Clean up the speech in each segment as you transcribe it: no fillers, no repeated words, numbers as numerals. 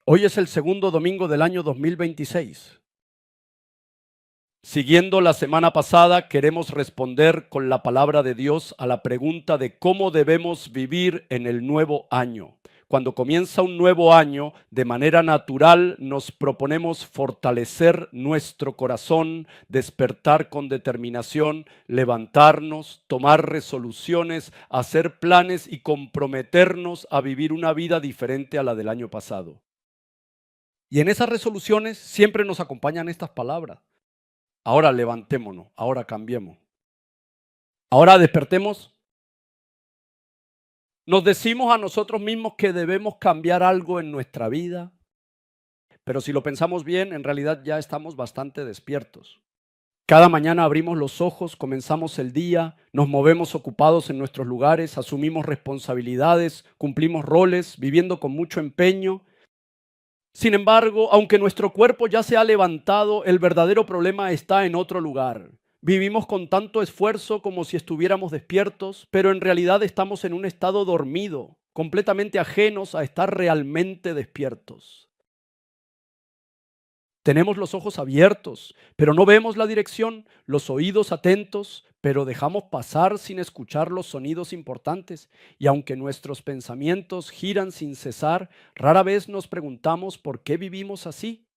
Hoy es el segundo domingo del año 2026. Siguiendo la semana pasada, queremos responder con la palabra de Dios a la pregunta de cómo debemos vivir en el nuevo año. Cuando comienza un nuevo año, de manera natural nos proponemos fortalecer nuestro corazón, despertar con determinación, levantarnos, tomar resoluciones, hacer planes y comprometernos a vivir una vida diferente a la del año pasado. Y en esas resoluciones siempre nos acompañan estas palabras. Ahora levantémonos, ahora cambiemos. Ahora despertemos. Nos decimos a nosotros mismos que debemos cambiar algo en nuestra vida, pero si lo pensamos bien, en realidad ya estamos bastante despiertos. Cada mañana abrimos los ojos, comenzamos el día, nos movemos ocupados en nuestros lugares, asumimos responsabilidades, cumplimos roles, viviendo con mucho empeño. Sin embargo, aunque nuestro cuerpo ya se ha levantado, el verdadero problema está en otro lugar. Vivimos con tanto esfuerzo como si estuviéramos despiertos, pero en realidad estamos en un estado dormido, completamente ajenos a estar realmente despiertos. Tenemos los ojos abiertos, pero no vemos la dirección, los oídos atentos, pero dejamos pasar sin escuchar los sonidos importantes. Y aunque nuestros pensamientos giran sin cesar, rara vez nos preguntamos por qué vivimos así.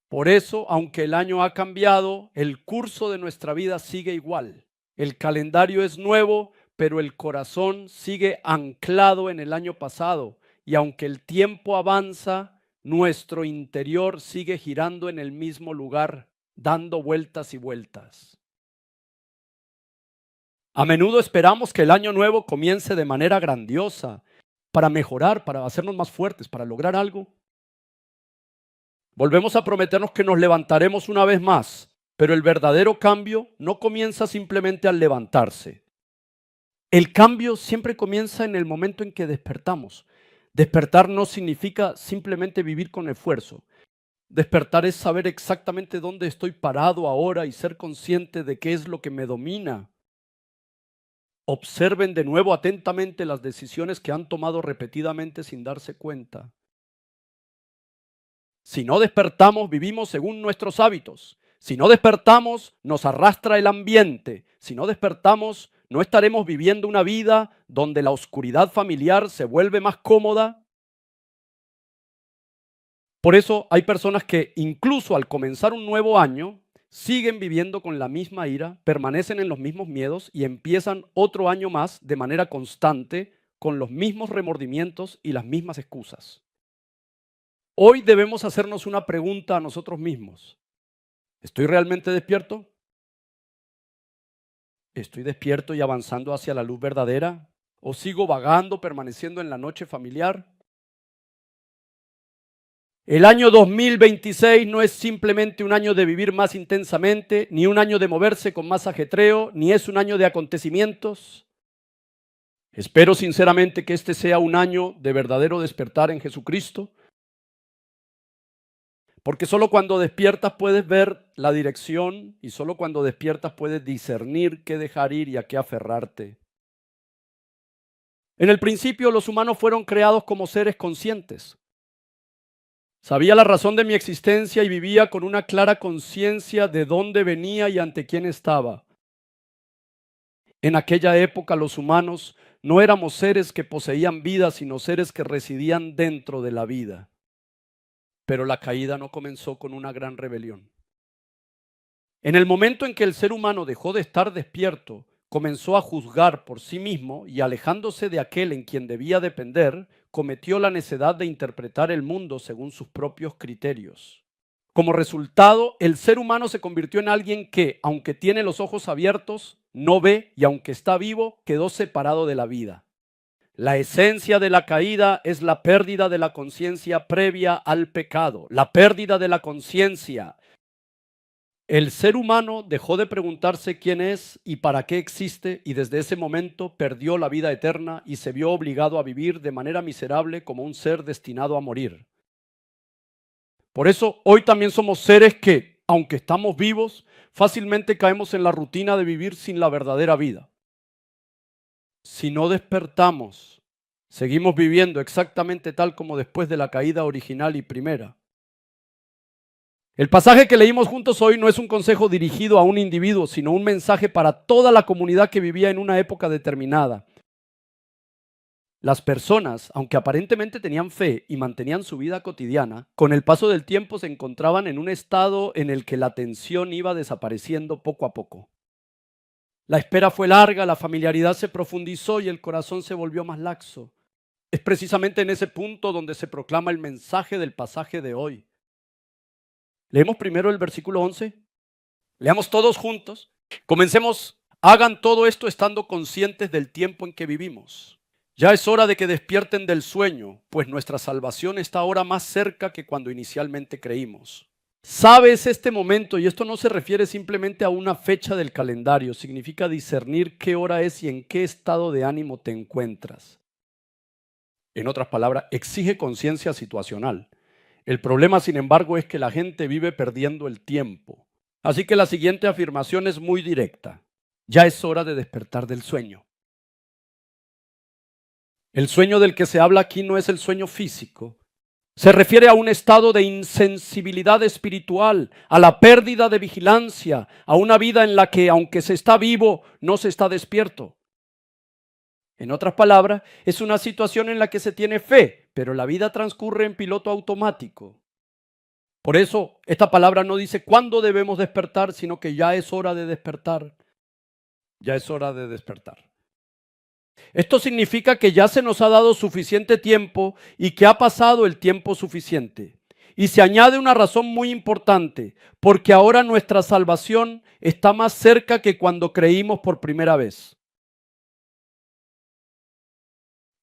Por eso, aunque el año ha cambiado, el curso de nuestra vida sigue igual. El calendario es nuevo, pero el corazón sigue anclado en el año pasado. Y aunque el tiempo avanza, nuestro interior sigue girando en el mismo lugar, dando vueltas y vueltas. A menudo esperamos que el año nuevo comience de manera grandiosa, para mejorar, para hacernos más fuertes, para lograr algo. Volvemos a prometernos que nos levantaremos una vez más, pero el verdadero cambio no comienza simplemente al levantarse. El cambio siempre comienza en el momento en que despertamos. Despertar no significa simplemente vivir con esfuerzo. Despertar es saber exactamente dónde estoy parado ahora y ser consciente de qué es lo que me domina. Observen de nuevo atentamente las decisiones que han tomado repetidamente sin darse cuenta. Si no despertamos, vivimos según nuestros hábitos. Si no despertamos, nos arrastra el ambiente. Si no despertamos, no estaremos viviendo una vida donde la oscuridad familiar se vuelve más cómoda. Por eso hay personas que incluso al comenzar un nuevo año siguen viviendo con la misma ira, permanecen en los mismos miedos y empiezan otro año más de manera constante con los mismos remordimientos y las mismas excusas. Hoy debemos hacernos una pregunta a nosotros mismos. ¿Estoy realmente despierto? ¿Estoy despierto y avanzando hacia la luz verdadera? ¿O sigo vagando, permaneciendo en la noche familiar? El año 2026 no es simplemente un año de vivir más intensamente, ni un año de moverse con más ajetreo, ni es un año de acontecimientos. Espero sinceramente que este sea un año de verdadero despertar en Jesucristo, porque solo cuando despiertas puedes ver la dirección y solo cuando despiertas puedes discernir qué dejar ir y a qué aferrarte. En el principio los humanos fueron creados como seres conscientes. Sabía la razón de mi existencia y vivía con una clara conciencia de dónde venía y ante quién estaba. En aquella época los humanos no éramos seres que poseían vida, sino seres que residían dentro de la vida. Pero la caída no comenzó con una gran rebelión. En el momento en que el ser humano dejó de estar despierto, comenzó a juzgar por sí mismo y alejándose de aquel en quien debía depender, cometió la necedad de interpretar el mundo según sus propios criterios. Como resultado, el ser humano se convirtió en alguien que, aunque tiene los ojos abiertos, no ve y aunque está vivo, quedó separado de la vida. La esencia de la caída es la pérdida de la conciencia previa al pecado, la pérdida de la conciencia. El ser humano dejó de preguntarse quién es y para qué existe y desde ese momento perdió la vida eterna y se vio obligado a vivir de manera miserable como un ser destinado a morir. Por eso hoy también somos seres que, aunque estamos vivos, fácilmente caemos en la rutina de vivir sin la verdadera vida. Si no despertamos, seguimos viviendo exactamente tal como después de la caída original y primera. El pasaje que leímos juntos hoy no es un consejo dirigido a un individuo, sino un mensaje para toda la comunidad que vivía en una época determinada. Las personas, aunque aparentemente tenían fe y mantenían su vida cotidiana, con el paso del tiempo se encontraban en un estado en el que la tensión iba desapareciendo poco a poco. La espera fue larga, la familiaridad se profundizó y el corazón se volvió más laxo. Es precisamente en ese punto donde se proclama el mensaje del pasaje de hoy. Leemos primero el versículo 11. Leamos todos juntos. Comencemos. Hagan todo esto estando conscientes del tiempo en que vivimos. Ya es hora de que despierten del sueño, pues nuestra salvación está ahora más cerca que cuando inicialmente creímos. Sabes este momento, y esto no se refiere simplemente a una fecha del calendario, significa discernir qué hora es y en qué estado de ánimo te encuentras. En otras palabras, exige conciencia situacional. El problema, sin embargo, es que la gente vive perdiendo el tiempo. Así que la siguiente afirmación es muy directa. Ya es hora de despertar del sueño. El sueño del que se habla aquí no es el sueño físico. Se refiere a un estado de insensibilidad espiritual, a la pérdida de vigilancia, a una vida en la que, aunque se está vivo, no se está despierto. En otras palabras, es una situación en la que se tiene fe, pero la vida transcurre en piloto automático. Por eso, esta palabra no dice cuándo debemos despertar, sino que ya es hora de despertar. Ya es hora de despertar. Esto significa que ya se nos ha dado suficiente tiempo y que ha pasado el tiempo suficiente. Y se añade una razón muy importante, porque ahora nuestra salvación está más cerca que cuando creímos por primera vez.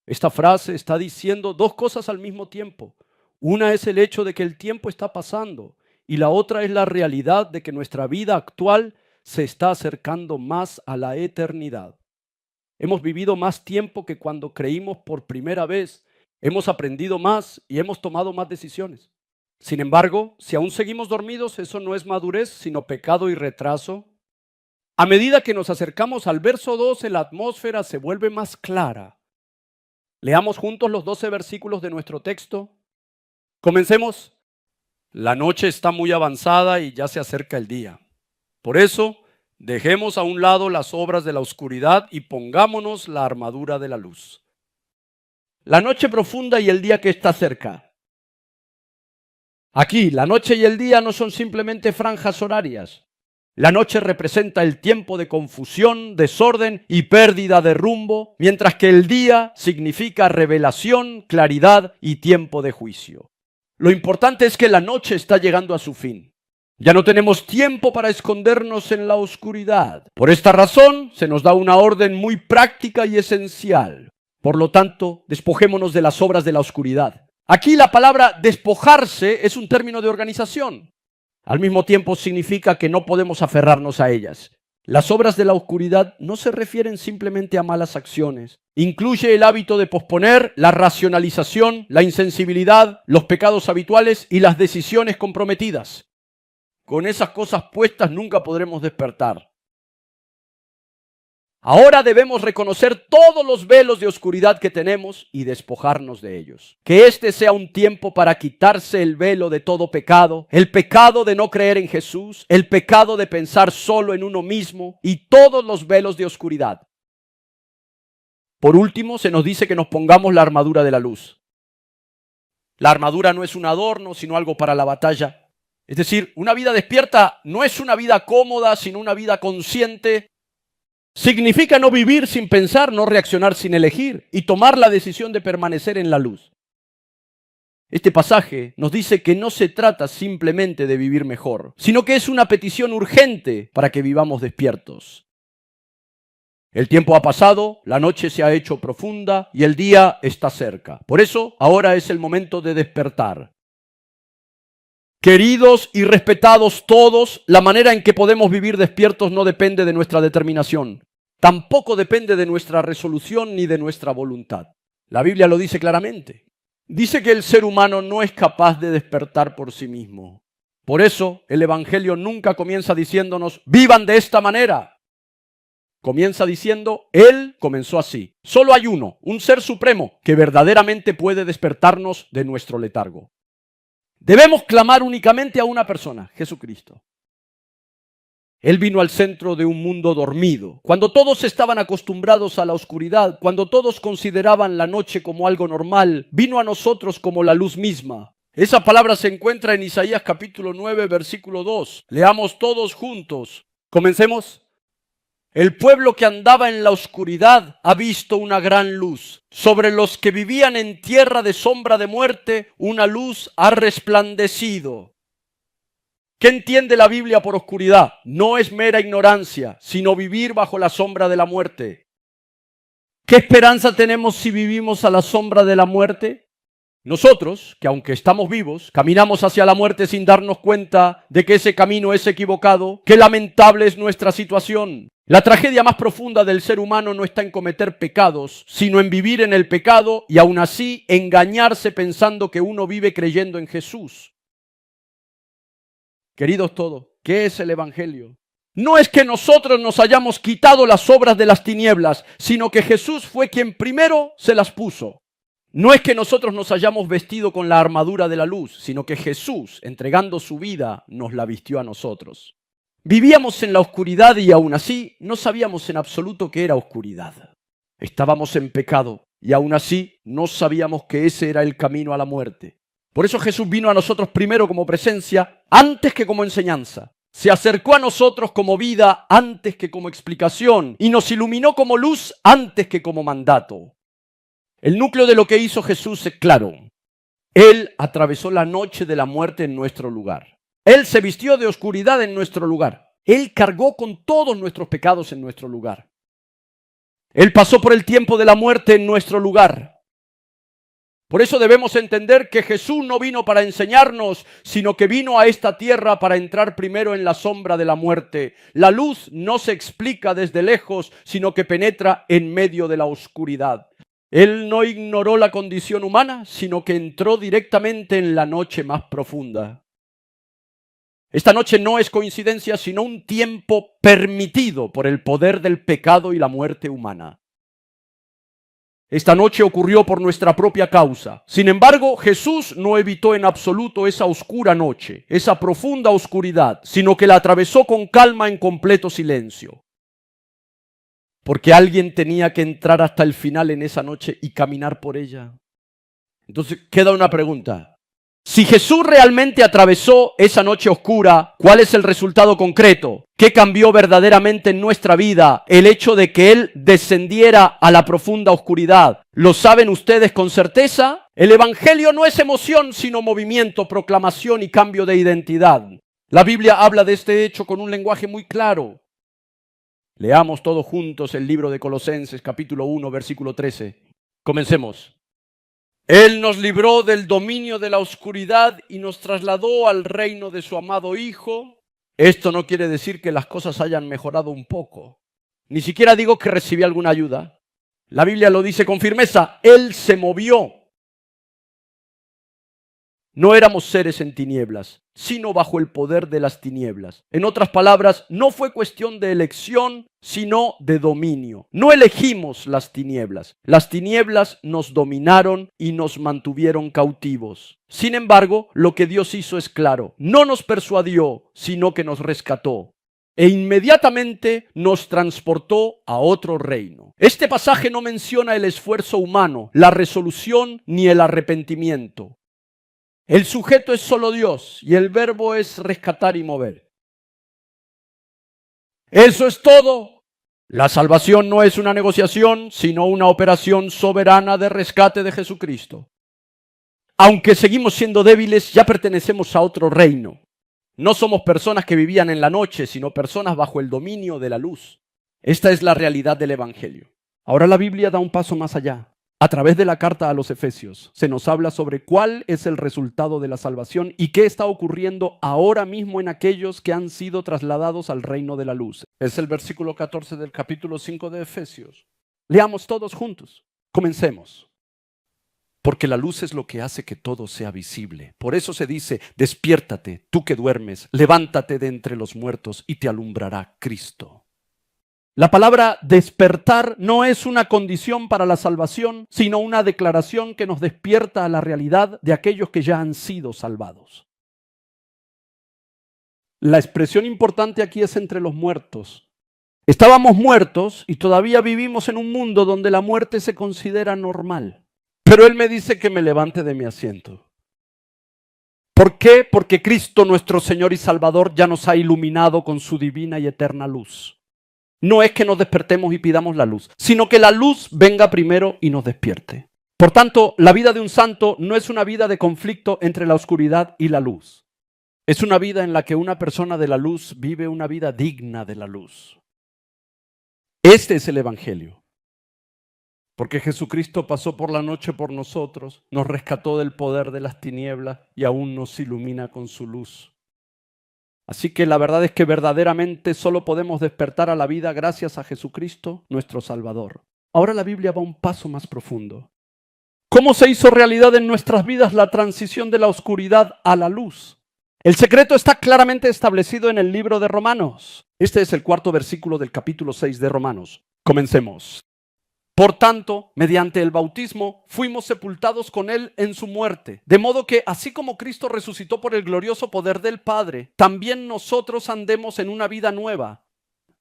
Esta frase está diciendo dos cosas al mismo tiempo. Una es el hecho de que el tiempo está pasando y la otra es la realidad de que nuestra vida actual se está acercando más a la eternidad. Hemos vivido más tiempo que cuando creímos por primera vez. Hemos aprendido más y hemos tomado más decisiones. Sin embargo, si aún seguimos dormidos, eso no es madurez, sino pecado y retraso. A medida que nos acercamos al verso 12, la atmósfera se vuelve más clara. Leamos juntos los 12 versículos de nuestro texto. Comencemos. La noche está muy avanzada y ya se acerca el día. Por eso, dejemos a un lado las obras de la oscuridad y pongámonos la armadura de la luz. La noche profunda y el día que está cerca. Aquí, la noche y el día no son simplemente franjas horarias. La noche representa el tiempo de confusión, desorden y pérdida de rumbo, mientras que el día significa revelación, claridad y tiempo de juicio. Lo importante es que la noche está llegando a su fin. Ya no tenemos tiempo para escondernos en la oscuridad. Por esta razón, se nos da una orden muy práctica y esencial. Por lo tanto, despojémonos de las obras de la oscuridad. Aquí la palabra despojarse es un término de organización. Al mismo tiempo significa que no podemos aferrarnos a ellas. Las obras de la oscuridad no se refieren simplemente a malas acciones. Incluye el hábito de posponer, la racionalización, la insensibilidad, los pecados habituales y las decisiones comprometidas. Con esas cosas puestas nunca podremos despertar. Ahora debemos reconocer todos los velos de oscuridad que tenemos y despojarnos de ellos. Que este sea un tiempo para quitarse el velo de todo pecado, el pecado de no creer en Jesús, el pecado de pensar solo en uno mismo y todos los velos de oscuridad. Por último, se nos dice que nos pongamos la armadura de la luz. La armadura no es un adorno, sino algo para la batalla. Es decir, una vida despierta no es una vida cómoda, sino una vida consciente. Significa no vivir sin pensar, no reaccionar sin elegir y tomar la decisión de permanecer en la luz. Este pasaje nos dice que no se trata simplemente de vivir mejor, sino que es una petición urgente para que vivamos despiertos. El tiempo ha pasado, la noche se ha hecho profunda y el día está cerca. Por eso, ahora es el momento de despertar. Queridos y respetados todos, la manera en que podemos vivir despiertos no depende de nuestra determinación. Tampoco depende de nuestra resolución ni de nuestra voluntad. La Biblia lo dice claramente. Dice que el ser humano no es capaz de despertar por sí mismo. Por eso el Evangelio nunca comienza diciéndonos, vivan de esta manera. Comienza diciendo, Él comenzó así. Solo hay uno, un ser supremo, que verdaderamente puede despertarnos de nuestro letargo. Debemos clamar únicamente a una persona, Jesucristo. Él vino al centro de un mundo dormido, cuando todos estaban acostumbrados a la oscuridad, cuando todos consideraban la noche como algo normal, vino a nosotros como la luz misma. Esa palabra se encuentra en Isaías capítulo 9, versículo 2. Leamos todos juntos. Comencemos. El pueblo que andaba en la oscuridad ha visto una gran luz. Sobre los que vivían en tierra de sombra de muerte, una luz ha resplandecido. ¿Qué entiende la Biblia por oscuridad? No es mera ignorancia, sino vivir bajo la sombra de la muerte. ¿Qué esperanza tenemos si vivimos a la sombra de la muerte? Nosotros, que aunque estamos vivos, caminamos hacia la muerte sin darnos cuenta de que ese camino es equivocado. Qué lamentable es nuestra situación. La tragedia más profunda del ser humano no está en cometer pecados, sino en vivir en el pecado y aún así engañarse pensando que uno vive creyendo en Jesús. Queridos todos, ¿qué es el Evangelio? No es que nosotros nos hayamos quitado las obras de las tinieblas, sino que Jesús fue quien primero se las puso. No es que nosotros nos hayamos vestido con la armadura de la luz, sino que Jesús, entregando su vida, nos la vistió a nosotros. Vivíamos en la oscuridad y aún así no sabíamos en absoluto qué era oscuridad. Estábamos en pecado y aún así no sabíamos que ese era el camino a la muerte. Por eso Jesús vino a nosotros primero como presencia, antes que como enseñanza. Se acercó a nosotros como vida antes que como explicación y nos iluminó como luz antes que como mandato. El núcleo de lo que hizo Jesús es claro. Él atravesó la noche de la muerte en nuestro lugar. Él se vistió de oscuridad en nuestro lugar. Él cargó con todos nuestros pecados en nuestro lugar. Él pasó por el tiempo de la muerte en nuestro lugar. Por eso debemos entender que Jesús no vino para enseñarnos, sino que vino a esta tierra para entrar primero en la sombra de la muerte. La luz no se explica desde lejos, sino que penetra en medio de la oscuridad. Él no ignoró la condición humana, sino que entró directamente en la noche más profunda. Esta noche no es coincidencia, sino un tiempo permitido por el poder del pecado y la muerte humana. Esta noche ocurrió por nuestra propia causa. Sin embargo, Jesús no evitó en absoluto esa oscura noche, esa profunda oscuridad, sino que la atravesó con calma en completo silencio. Porque alguien tenía que entrar hasta el final en esa noche y caminar por ella. Entonces queda una pregunta. Si Jesús realmente atravesó esa noche oscura, ¿cuál es el resultado concreto? ¿Qué cambió verdaderamente en nuestra vida? El hecho de que Él descendiera a la profunda oscuridad. ¿Lo saben ustedes con certeza? El Evangelio no es emoción, sino movimiento, proclamación y cambio de identidad. La Biblia habla de este hecho con un lenguaje muy claro. Leamos todos juntos el libro de Colosenses, capítulo 1, versículo 13. Comencemos. Él nos libró del dominio de la oscuridad y nos trasladó al reino de su amado Hijo. Esto no quiere decir que las cosas hayan mejorado un poco. Ni siquiera digo que recibí alguna ayuda. La Biblia lo dice con firmeza. Él se movió. No éramos seres en tinieblas, sino bajo el poder de las tinieblas. En otras palabras, no fue cuestión de elección, sino de dominio. No elegimos las tinieblas. Las tinieblas nos dominaron y nos mantuvieron cautivos. Sin embargo, lo que Dios hizo es claro. No nos persuadió, sino que nos rescató. E inmediatamente nos transportó a otro reino. Este pasaje no menciona el esfuerzo humano, la resolución ni el arrepentimiento. El sujeto es solo Dios y el verbo es rescatar y mover. Eso es todo. La salvación no es una negociación, sino una operación soberana de rescate de Jesucristo. Aunque seguimos siendo débiles, ya pertenecemos a otro reino. No somos personas que vivían en la noche, sino personas bajo el dominio de la luz. Esta es la realidad del Evangelio. Ahora la Biblia da un paso más allá. A través de la carta a los Efesios se nos habla sobre cuál es el resultado de la salvación y qué está ocurriendo ahora mismo en aquellos que han sido trasladados al reino de la luz. Es el versículo 14 del capítulo 5 de Efesios. Leamos todos juntos. Comencemos. porque la luz es lo que hace que todo sea visible. Por eso se dice, despiértate, tú que duermes, levántate de entre los muertos y te alumbrará Cristo. La palabra despertar no es una condición para la salvación, sino una declaración que nos despierta a la realidad de aquellos que ya han sido salvados. La expresión importante aquí es entre los muertos. Estábamos muertos y todavía vivimos en un mundo donde la muerte se considera normal. Pero Él me dice que me levante de mi asiento. ¿Por qué? Porque Cristo, nuestro Señor y Salvador, ya nos ha iluminado con su divina y eterna luz. No es que nos despertemos y pidamos la luz, sino que la luz venga primero y nos despierte. Por tanto, la vida de un santo no es una vida de conflicto entre la oscuridad y la luz. Es una vida en la que una persona de la luz vive una vida digna de la luz. Este es el Evangelio. Porque Jesucristo pasó por la noche por nosotros, nos rescató del poder de las tinieblas y aún nos ilumina con su luz. Así que la verdad es que verdaderamente solo podemos despertar a la vida gracias a Jesucristo, nuestro Salvador. Ahora la Biblia va un paso más profundo. ¿Cómo se hizo realidad en nuestras vidas la transición de la oscuridad a la luz? El secreto está claramente establecido en el libro de Romanos. Este es el 4º versículo del capítulo 6 de Romanos. Comencemos. Por tanto, mediante el bautismo, fuimos sepultados con Él en su muerte, de modo que, así como Cristo resucitó por el glorioso poder del Padre, también nosotros andemos en una vida nueva.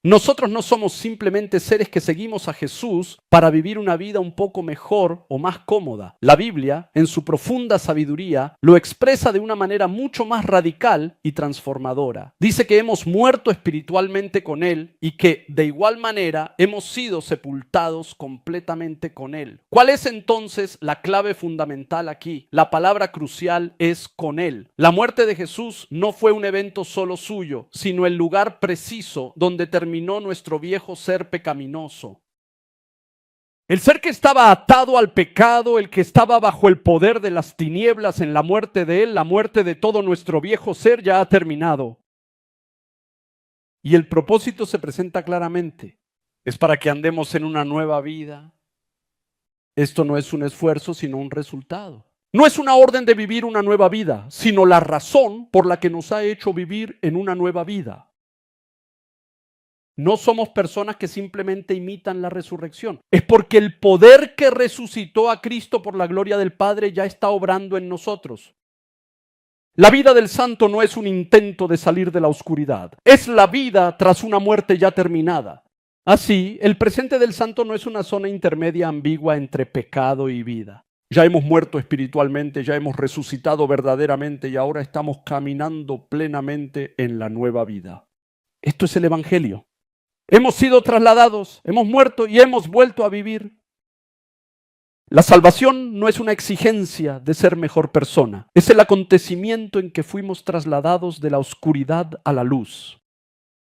Nosotros no somos simplemente seres que seguimos a Jesús para vivir una vida un poco mejor o más cómoda. La Biblia, en su profunda sabiduría, lo expresa de una manera mucho más radical y transformadora. Dice que hemos muerto espiritualmente con Él y que, de igual manera, hemos sido sepultados completamente con Él. ¿Cuál es entonces la clave fundamental aquí? La palabra crucial es con Él. La muerte de Jesús no fue un evento solo suyo, sino el lugar preciso donde terminó nuestro viejo ser pecaminoso. El ser que estaba atado al pecado, el que estaba bajo el poder de las tinieblas en la muerte de Él, la muerte de todo nuestro viejo ser ya ha terminado. Y el propósito se presenta claramente. Es para que andemos en una nueva vida. Esto no es un esfuerzo, sino un resultado. No es una orden de vivir una nueva vida, sino la razón por la que nos ha hecho vivir en una nueva vida. No somos personas que simplemente imitan la resurrección. Es porque el poder que resucitó a Cristo por la gloria del Padre ya está obrando en nosotros. La vida del santo no es un intento de salir de la oscuridad. Es la vida tras una muerte ya terminada. Así, el presente del santo no es una zona intermedia ambigua entre pecado y vida. Ya hemos muerto espiritualmente, ya hemos resucitado verdaderamente y ahora estamos caminando plenamente en la nueva vida. Esto es el Evangelio. Hemos sido trasladados, hemos muerto y hemos vuelto a vivir. La salvación no es una exigencia de ser mejor persona, es el acontecimiento en que fuimos trasladados de la oscuridad a la luz.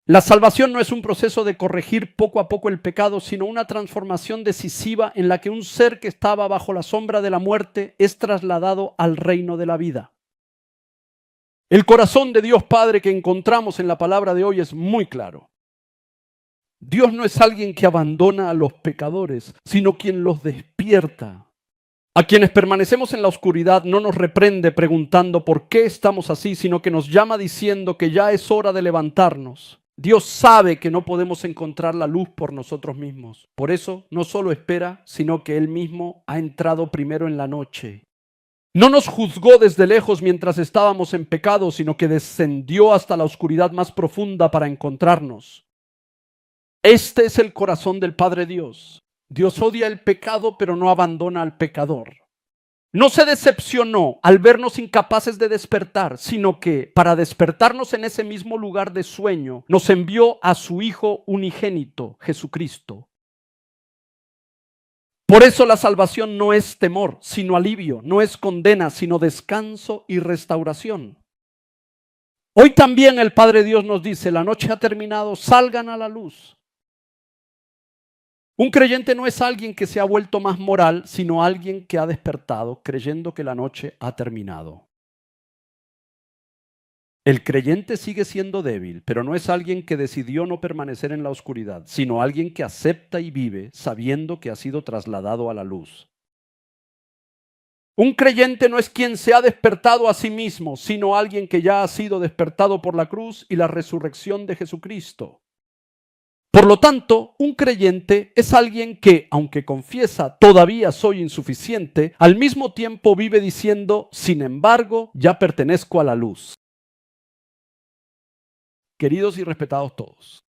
La salvación no es un proceso de corregir poco a poco el pecado, sino una transformación decisiva en la que un ser que estaba bajo la sombra de la muerte es trasladado al reino de la vida. El corazón de Dios Padre que encontramos en la palabra de hoy es muy claro. Dios no es alguien que abandona a los pecadores, sino quien los despierta. A quienes permanecemos en la oscuridad no nos reprende preguntando por qué estamos así, sino que nos llama diciendo que ya es hora de levantarnos. Dios sabe que no podemos encontrar la luz por nosotros mismos. Por eso no solo espera, sino que Él mismo ha entrado primero en la noche. No nos juzgó desde lejos mientras estábamos en pecado, sino que descendió hasta la oscuridad más profunda para encontrarnos. Este es el corazón del Padre Dios. Dios odia el pecado, pero no abandona al pecador. No se decepcionó al vernos incapaces de despertar, sino que, para despertarnos en ese mismo lugar de sueño, nos envió a su Hijo unigénito, Jesucristo. Por eso la salvación no es temor, sino alivio, no es condena, sino descanso y restauración. Hoy también el Padre Dios nos dice, la noche ha terminado, salgan a la luz. Un creyente no es alguien que se ha vuelto más moral, sino alguien que ha despertado creyendo que la noche ha terminado. El creyente sigue siendo débil, pero no es alguien que decidió no permanecer en la oscuridad, sino alguien que acepta y vive sabiendo que ha sido trasladado a la luz. Un creyente no es quien se ha despertado a sí mismo, sino alguien que ya ha sido despertado por la cruz y la resurrección de Jesucristo. Por lo tanto, un creyente es alguien que, aunque confiesa todavía soy insuficiente, al mismo tiempo vive diciendo, sin embargo, ya pertenezco a la luz. Queridos y respetados todos,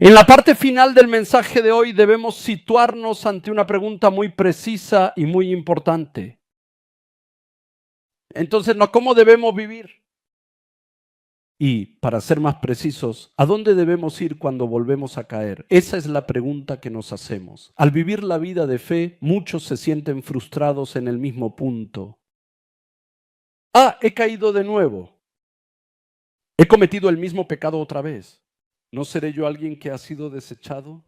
en la parte final del mensaje de hoy debemos situarnos ante una pregunta muy precisa y muy importante. Entonces, ¿cómo debemos vivir? Y, para ser más precisos, ¿a dónde debemos ir cuando volvemos a caer? Esa es la pregunta que nos hacemos. Al vivir la vida de fe, muchos se sienten frustrados en el mismo punto. He caído de nuevo. He cometido el mismo pecado otra vez. ¿No seré yo alguien que ha sido desechado?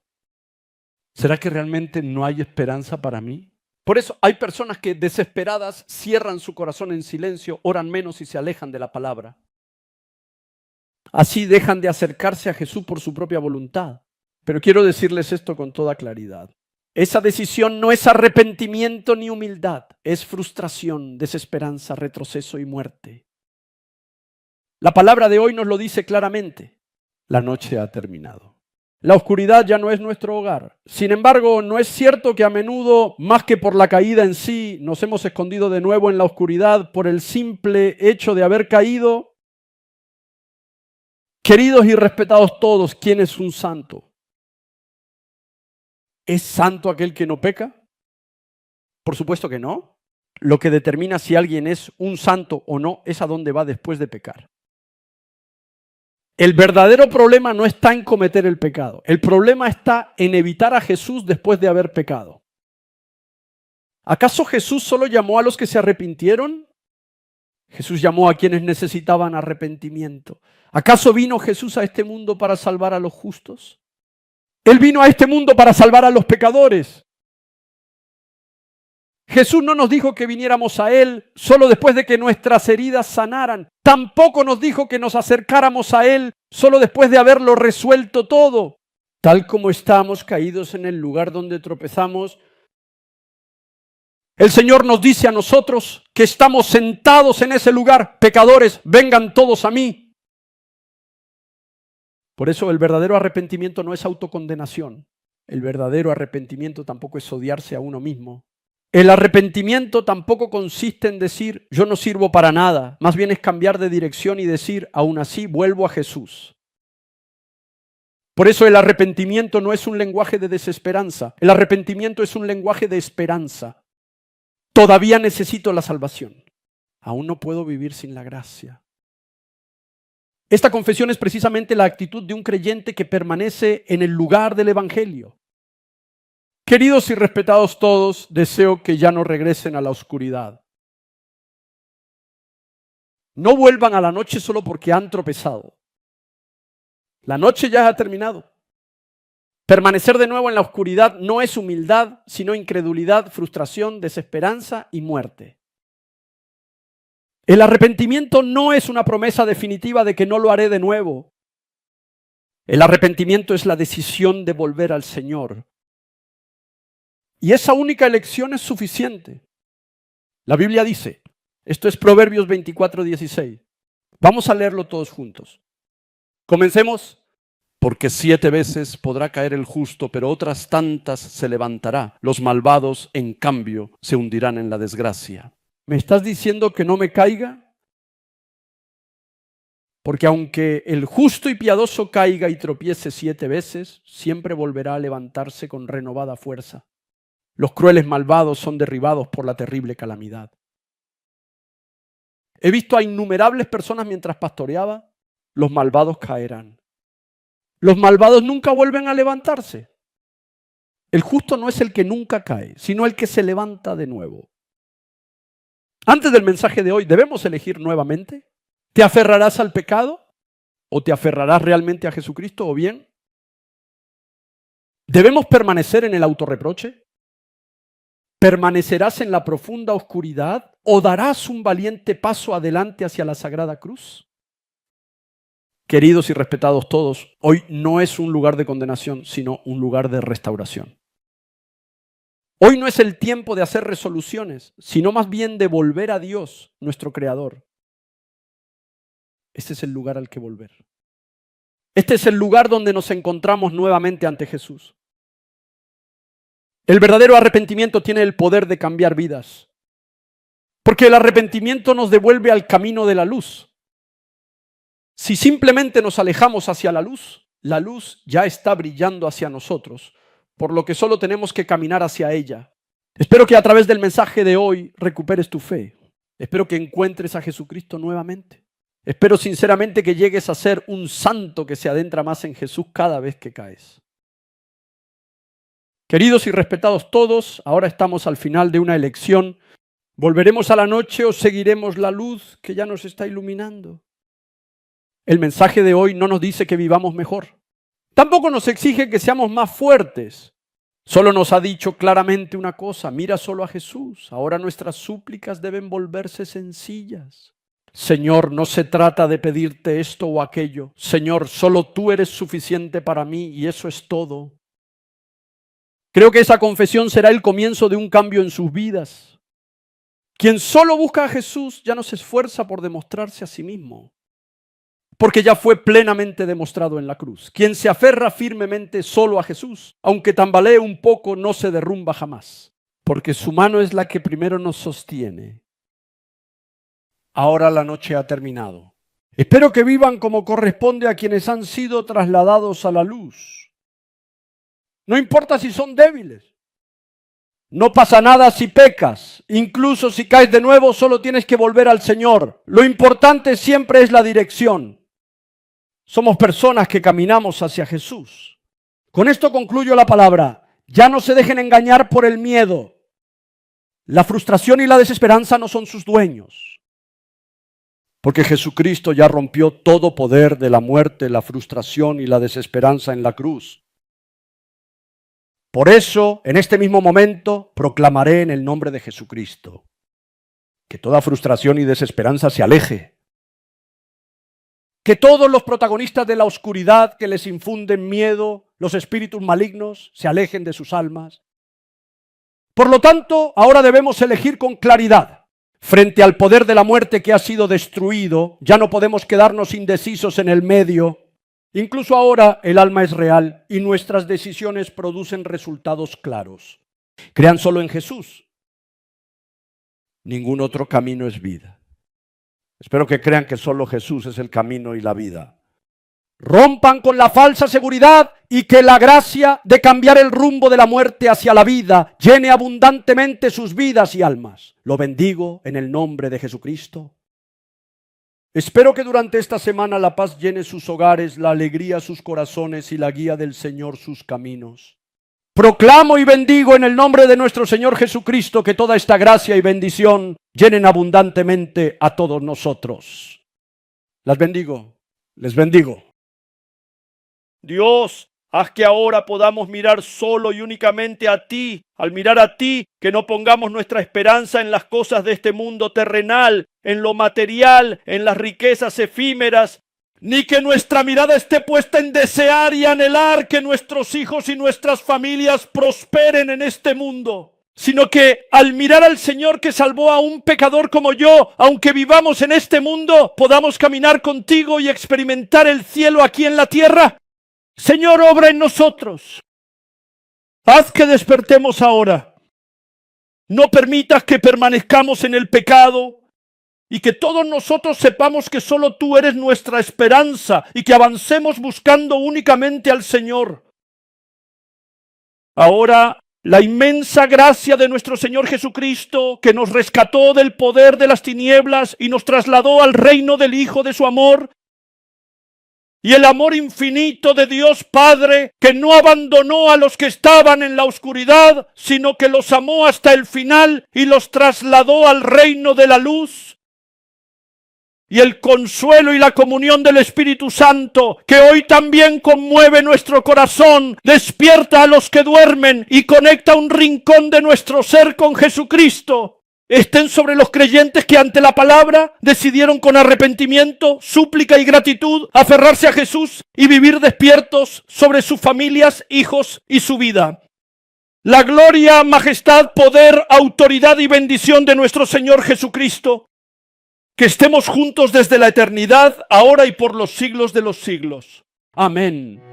¿Será que realmente no hay esperanza para mí? Por eso hay personas que desesperadas cierran su corazón en silencio, oran menos y se alejan de la palabra. Así dejan de acercarse a Jesús por su propia voluntad. Pero quiero decirles esto con toda claridad. Esa decisión no es arrepentimiento ni humildad, es frustración, desesperanza, retroceso y muerte. La palabra de hoy nos lo dice claramente. La noche ha terminado. La oscuridad ya no es nuestro hogar. Sin embargo, no es cierto que a menudo, más que por la caída en sí, nos hemos escondido de nuevo en la oscuridad por el simple hecho de haber caído. Queridos y respetados todos, ¿quién es un santo? ¿Es santo aquel que no peca? Por supuesto que no. Lo que determina si alguien es un santo o no es a dónde va después de pecar. El verdadero problema no está en cometer el pecado. El problema está en evitar a Jesús después de haber pecado. ¿Acaso Jesús solo llamó a los que se arrepintieron? Jesús llamó a quienes necesitaban arrepentimiento. ¿Acaso vino Jesús a este mundo para salvar a los justos? Él vino a este mundo para salvar a los pecadores. Jesús no nos dijo que viniéramos a Él solo después de que nuestras heridas sanaran. Tampoco nos dijo que nos acercáramos a Él solo después de haberlo resuelto todo. Tal como estamos caídos en el lugar donde tropezamos, el Señor nos dice a nosotros que estamos sentados en ese lugar. Pecadores, vengan todos a mí. Por eso el verdadero arrepentimiento no es autocondenación. El verdadero arrepentimiento tampoco es odiarse a uno mismo. El arrepentimiento tampoco consiste en decir, yo no sirvo para nada. Más bien es cambiar de dirección y decir, aún así vuelvo a Jesús. Por eso el arrepentimiento no es un lenguaje de desesperanza. El arrepentimiento es un lenguaje de esperanza. Todavía necesito la salvación. Aún no puedo vivir sin la gracia. Esta confesión es precisamente la actitud de un creyente que permanece en el lugar del Evangelio. Queridos y respetados todos, deseo que ya no regresen a la oscuridad. No vuelvan a la noche solo porque han tropezado. La noche ya ha terminado. Permanecer de nuevo en la oscuridad no es humildad, sino incredulidad, frustración, desesperanza y muerte. El arrepentimiento no es una promesa definitiva de que no lo haré de nuevo. El arrepentimiento es la decisión de volver al Señor. Y esa única elección es suficiente. La Biblia dice, esto es Proverbios 24:16. Vamos a leerlo todos juntos. Comencemos. Porque 7 veces podrá caer el justo, pero otras tantas se levantará. Los malvados, en cambio, se hundirán en la desgracia. ¿Me estás diciendo que no me caiga? Porque aunque el justo y piadoso caiga y tropiece 7 veces, siempre volverá a levantarse con renovada fuerza. Los crueles malvados son derribados por la terrible calamidad. He visto a innumerables personas mientras pastoreaba, los malvados caerán. Los malvados nunca vuelven a levantarse. El justo no es el que nunca cae, sino el que se levanta de nuevo. Antes del mensaje de hoy, ¿debemos elegir nuevamente? ¿Te aferrarás al pecado? ¿O te aferrarás realmente a Jesucristo? ¿O bien? ¿Debemos permanecer en el autorreproche? ¿Permanecerás en la profunda oscuridad? ¿O darás un valiente paso adelante hacia la Sagrada Cruz? Queridos y respetados todos, hoy no es un lugar de condenación, sino un lugar de restauración. Hoy no es el tiempo de hacer resoluciones, sino más bien de volver a Dios, nuestro Creador. Este es el lugar al que volver. Este es el lugar donde nos encontramos nuevamente ante Jesús. El verdadero arrepentimiento tiene el poder de cambiar vidas, porque el arrepentimiento nos devuelve al camino de la luz. Si simplemente nos alejamos hacia la luz ya está brillando hacia nosotros, por lo que solo tenemos que caminar hacia ella. Espero que a través del mensaje de hoy recuperes tu fe. Espero que encuentres a Jesucristo nuevamente. Espero sinceramente que llegues a ser un santo que se adentra más en Jesús cada vez que caes. Queridos y respetados todos, ahora estamos al final de una elección. ¿Volveremos a la noche o seguiremos la luz que ya nos está iluminando? El mensaje de hoy no nos dice que vivamos mejor. Tampoco nos exige que seamos más fuertes. Solo nos ha dicho claramente una cosa: mira solo a Jesús. Ahora nuestras súplicas deben volverse sencillas. Señor, no se trata de pedirte esto o aquello. Señor, solo tú eres suficiente para mí y eso es todo. Creo que esa confesión será el comienzo de un cambio en sus vidas. Quien solo busca a Jesús ya no se esfuerza por demostrarse a sí mismo, porque ya fue plenamente demostrado en la cruz. Quien se aferra firmemente solo a Jesús, aunque tambalee un poco, no se derrumba jamás, porque su mano es la que primero nos sostiene. Ahora la noche ha terminado. Espero que vivan como corresponde a quienes han sido trasladados a la luz. No importa si son débiles. No pasa nada si pecas. Incluso si caes de nuevo, solo tienes que volver al Señor. Lo importante siempre es la dirección. Somos personas que caminamos hacia Jesús. Con esto concluyo la palabra. Ya no se dejen engañar por el miedo. La frustración y la desesperanza no son sus dueños. Porque Jesucristo ya rompió todo poder de la muerte, la frustración y la desesperanza en la cruz. Por eso, en este mismo momento, proclamaré en el nombre de Jesucristo que toda frustración y desesperanza se aleje. Que todos los protagonistas de la oscuridad que les infunden miedo, los espíritus malignos, se alejen de sus almas. Por lo tanto, ahora debemos elegir con claridad. Frente al poder de la muerte que ha sido destruido, ya no podemos quedarnos indecisos en el medio. Incluso ahora el alma es real y nuestras decisiones producen resultados claros. Crean solo en Jesús. Ningún otro camino es vida. Espero que crean que solo Jesús es el camino y la vida. Rompan con la falsa seguridad y que la gracia de cambiar el rumbo de la muerte hacia la vida llene abundantemente sus vidas y almas. Lo bendigo en el nombre de Jesucristo. Espero que durante esta semana la paz llene sus hogares, la alegría sus corazones y la guía del Señor sus caminos. Proclamo y bendigo en el nombre de nuestro Señor Jesucristo que toda esta gracia y bendición llenen abundantemente a todos nosotros. Las bendigo, les bendigo. Dios, haz que ahora podamos mirar solo y únicamente a ti. Al mirar a ti, que no pongamos nuestra esperanza en las cosas de este mundo terrenal, en lo material, en las riquezas efímeras, ni que nuestra mirada esté puesta en desear y anhelar que nuestros hijos y nuestras familias prosperen en este mundo, sino que al mirar al Señor que salvó a un pecador como yo, aunque vivamos en este mundo, podamos caminar contigo y experimentar el cielo aquí en la tierra. Señor, obra en nosotros. Haz que despertemos ahora. No permitas que permanezcamos en el pecado y que todos nosotros sepamos que solo tú eres nuestra esperanza y que avancemos buscando únicamente al Señor. Ahora, la inmensa gracia de nuestro Señor Jesucristo, que nos rescató del poder de las tinieblas y nos trasladó al reino del Hijo de su amor, y el amor infinito de Dios Padre, que no abandonó a los que estaban en la oscuridad, sino que los amó hasta el final y los trasladó al reino de la luz. Y el consuelo y la comunión del Espíritu Santo, que hoy también conmueve nuestro corazón, despierta a los que duermen y conecta un rincón de nuestro ser con Jesucristo. Estén sobre los creyentes que ante la palabra decidieron con arrepentimiento, súplica y gratitud aferrarse a Jesús y vivir despiertos sobre sus familias, hijos y su vida. la gloria, majestad, poder, autoridad y bendición de nuestro Señor Jesucristo, que estemos juntos desde la eternidad, ahora y por los siglos de los siglos. Amén.